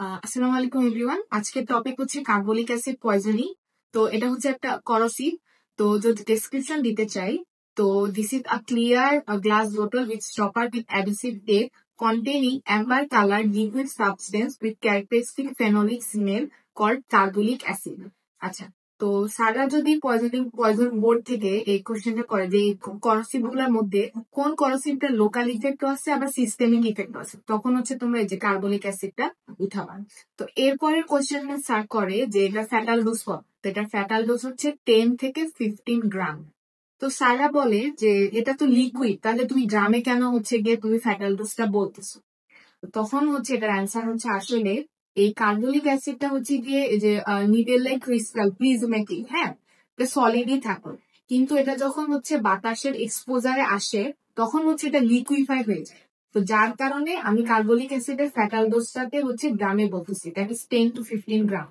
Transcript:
আসসালামু আলাইকুম এভরিওয়ান। আজকের টপিক হচ্ছে কার্বলিক অ্যাসিড পয়জনিং। তো এটা হচ্ছে একটা করোসিভ। তো যদি ডেসক্রিপশন দিতে চাই, তো this is a clear glass বোতল with stopper with adhesive tape containing amber colored liquid substance with characteristic phenolic smell called carbolic acid. আচ্ছা, তো সারা যদি পয়জন বোর্ড থেকে এই কোশ্চেনটা করে যে করোসিভ গুলোর মধ্যে কোন করোসিভটা লোকাল ইফেক্ট আছে আবার সিস্টেমিক ইফেক্ট আছে, তখন হচ্ছে তোমরা এই যে কার্বলিক অ্যাসিডটা উঠাবা। তো এরপরের কোশ্চেন স্যার করে যে এটা ফ্যাটাল ডোজ কত, তো এটা ফ্যাটাল ডোজ হচ্ছে 10 থেকে 15 গ্রাম। তো সারা বলে যে এটা তো লিকুইড, তাহলে তুমি গ্রামে কেন হচ্ছে গিয়ে তুমি ফ্যাটাল ডোজটা বলতেছো। তো তখন হচ্ছে এটার অ্যান্সার হচ্ছে আসলে এই কার্বলিক অ্যাসিডটা হচ্ছে গিয়ে এই যে নিডেল লাইক ক্রিস্টাল প্রিজমেটিক, হ্যাঁ, এটা সলিডই থাকে, কিন্তু এটা যখন হচ্ছে বাতাসের এক্সপোজারে আসে তখন হচ্ছে এটা লিকুইফাই হয়ে যায়। তো যার কারণে আমি কার্বলিক অ্যাসিডের ফ্যাটাল ডোজটাতে হচ্ছে গ্রামে বলতেছি, দ্যাট ইজ 10 to 15 গ্রাম।